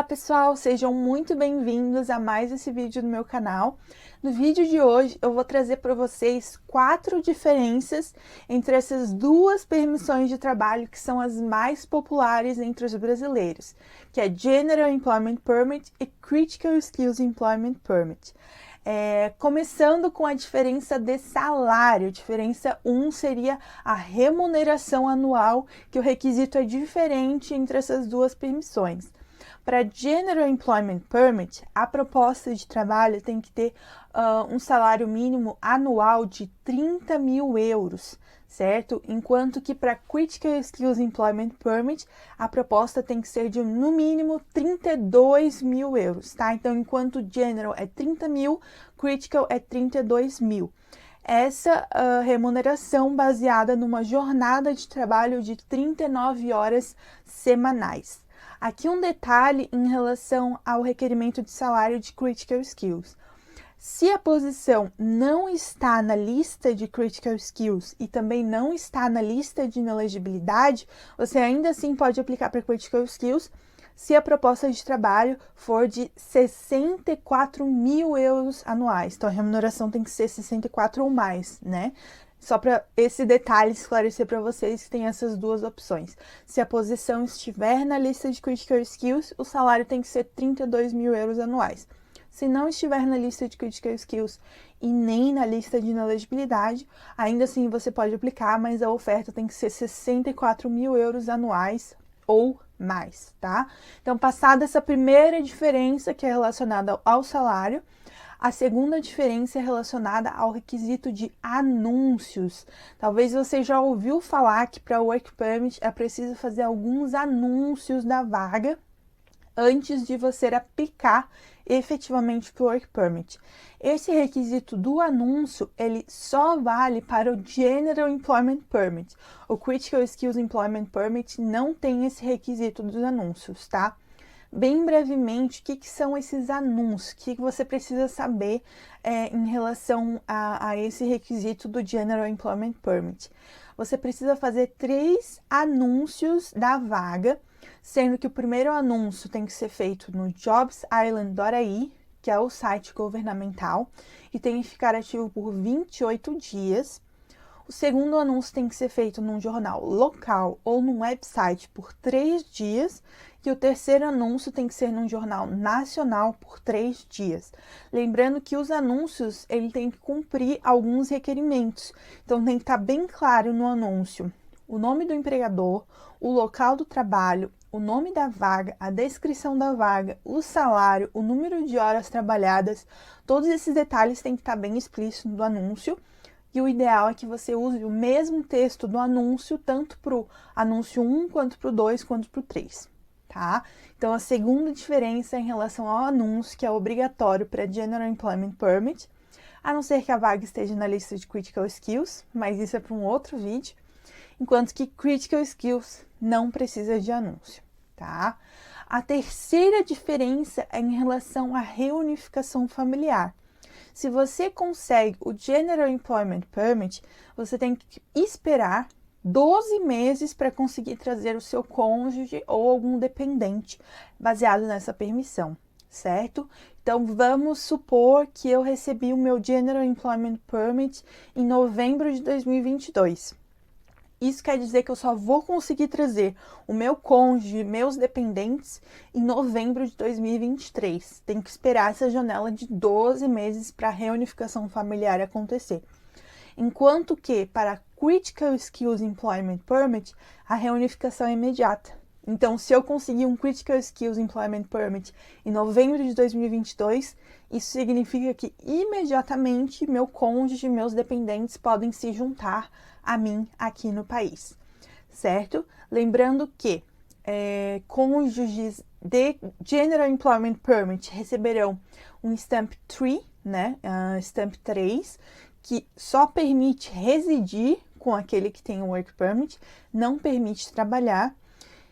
pessoal, sejam muito bem-vindos a mais esse vídeo no meu canal. No vídeo de hoje eu vou trazer para vocês 4 diferenças entre essas duas permissões de trabalho que são as mais populares entre os brasileiros, que é General Employment Permit e Critical Skills Employment Permit. Começando com a diferença de salário. Diferença 1 seria a remuneração anual, que o requisito é diferente entre essas duas permissões. Para General Employment Permit, a proposta de trabalho tem que ter um salário mínimo anual de 30 mil euros, certo? Enquanto que para Critical Skills Employment Permit, a proposta tem que ser de no mínimo 32 mil euros, tá? Então, enquanto General é 30 mil, Critical é 32 mil. Essa remuneração baseada numa jornada de trabalho de 39 horas semanais. Aqui um detalhe em relação ao requerimento de salário de Critical Skills. Se a posição não está na lista de Critical Skills e também não está na lista de inelegibilidade, você ainda assim pode aplicar para Critical Skills se a proposta de trabalho for de 64 mil euros anuais. Então, a remuneração tem que ser 64 ou mais, né? Só para esse detalhe esclarecer para vocês que tem essas duas opções. Se a posição estiver na lista de Critical Skills, o salário tem que ser 32 mil euros anuais. Se não estiver na lista de Critical Skills e nem na lista de inelegibilidade, ainda assim você pode aplicar, mas a oferta tem que ser 64 mil euros anuais ou mais, tá? Então, passada essa primeira diferença que é relacionada ao salário, a segunda diferença é relacionada ao requisito de anúncios. Talvez você já ouviu falar que para o Work Permit é preciso fazer alguns anúncios da vaga antes de você aplicar efetivamente para o Work Permit. Esse requisito do anúncio, ele só vale para o General Employment Permit. O Critical Skills Employment Permit não tem esse requisito dos anúncios, tá? Bem brevemente, o que são esses anúncios? O que você precisa saber em relação a esse requisito do General Employment Permit? Você precisa fazer 3 anúncios da vaga, sendo que o primeiro anúncio tem que ser feito no jobsisland.ai, que é o site governamental, e tem que ficar ativo por 28 dias. O segundo anúncio tem que ser feito num jornal local ou num website por 3 dias. E o terceiro anúncio tem que ser num jornal nacional por 3 dias. Lembrando que os anúncios, ele tem que cumprir alguns requerimentos. Então, tem que estar bem claro no anúncio o nome do empregador, o local do trabalho, o nome da vaga, a descrição da vaga, o salário, o número de horas trabalhadas. Todos esses detalhes têm que estar bem explícitos no anúncio. E o ideal é que você use o mesmo texto do anúncio, tanto para o anúncio 1, quanto para o 2, quanto para o 3. Tá? Então, a segunda diferença é em relação ao anúncio, que é obrigatório para General Employment Permit, a não ser que a vaga esteja na lista de Critical Skills, mas isso é para um outro vídeo, enquanto que Critical Skills não precisa de anúncio, tá? A terceira diferença é em relação à reunificação familiar. Se você consegue o General Employment Permit, você tem que esperar 12 meses para conseguir trazer o seu cônjuge ou algum dependente baseado nessa permissão, certo? Então, vamos supor que eu recebi o meu General Employment Permit em novembro de 2022. Isso quer dizer que eu só vou conseguir trazer o meu cônjuge, meus dependentes, em novembro de 2023. Tem que esperar essa janela de 12 meses para a reunificação familiar acontecer. Enquanto que, para Critical Skills Employment Permit, a reunificação é imediata. Então, se eu conseguir um Critical Skills Employment Permit em novembro de 2022, isso significa que imediatamente meu cônjuge e meus dependentes podem se juntar a mim aqui no país, certo? Lembrando que cônjuges de General Employment Permit receberão um Stamp 3, né? Stamp 3, que só permite residir com aquele que tem o Work Permit, não permite trabalhar,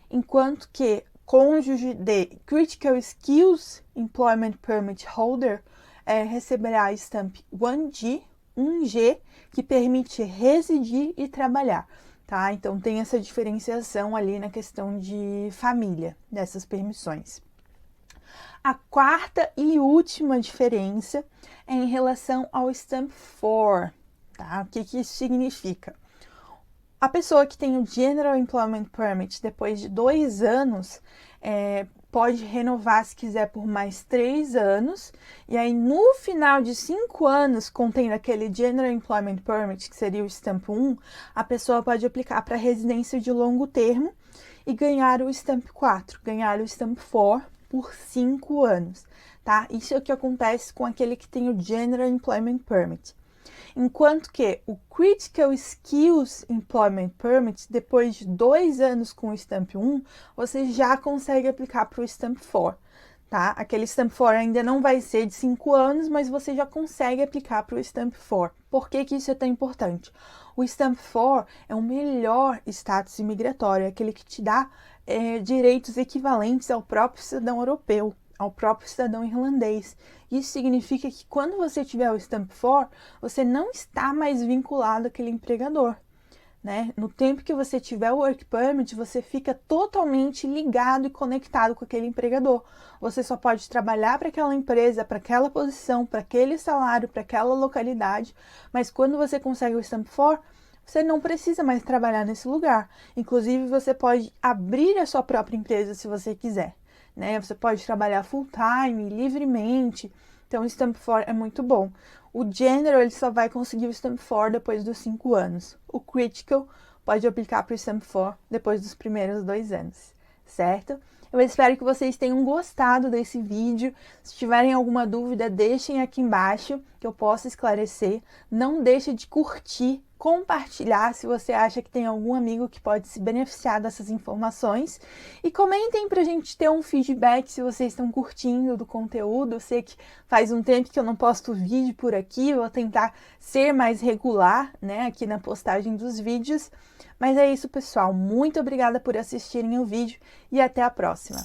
enquanto que cônjuge de Critical Skills Employment Permit Holder receberá a Stamp 1G, que permite residir e trabalhar, tá? Então, tem essa diferenciação ali na questão de família dessas permissões. A quarta e última diferença é em relação ao Stamp 4, tá? O que isso significa? A pessoa que tem o General Employment Permit depois de 2 anos pode renovar se quiser por mais 3 anos, e aí no final de 5 anos, contendo aquele General Employment Permit, que seria o Stamp 1, a pessoa pode aplicar para residência de longo termo e ganhar o Stamp 4, ganhar o Stamp 4 por 5 anos, tá? Isso é o que acontece com aquele que tem o General Employment Permit. Enquanto que o Critical Skills Employment Permit, depois de 2 anos com o Stamp 1, você já consegue aplicar para o Stamp 4, tá? Aquele Stamp 4 ainda não vai ser de 5 anos, mas você já consegue aplicar para o Stamp 4. Por que isso é tão importante? O Stamp 4 é o melhor status imigratório, é aquele que te dá direitos equivalentes ao próprio cidadão europeu, ao próprio cidadão irlandês. Isso significa que quando você tiver o Stamp 4, você não está mais vinculado àquele empregador, né? No tempo que você tiver o Work Permit, você fica totalmente ligado e conectado com aquele empregador. Você só pode trabalhar para aquela empresa, para aquela posição, para aquele salário, para aquela localidade, mas quando você consegue o Stamp 4, você não precisa mais trabalhar nesse lugar. Inclusive, você pode abrir a sua própria empresa se você quiser, né? Você pode trabalhar full time, livremente. Então, o Stamp 4 é muito bom. O General, ele só vai conseguir o Stamp 4 depois dos 5 anos. O Critical pode aplicar para o Stamp 4 depois dos primeiros 2 anos, certo? Eu espero que vocês tenham gostado desse vídeo. Se tiverem alguma dúvida, deixem aqui embaixo que eu possa esclarecer. Não deixe de curtir, compartilhar se você acha que tem algum amigo que pode se beneficiar dessas informações. E comentem pra gente ter um feedback se vocês estão curtindo do conteúdo. Eu sei que faz um tempo que eu não posto vídeo por aqui, vou tentar ser mais regular, né, aqui na postagem dos vídeos. Mas é isso, pessoal. Muito obrigada por assistirem o vídeo e até a próxima.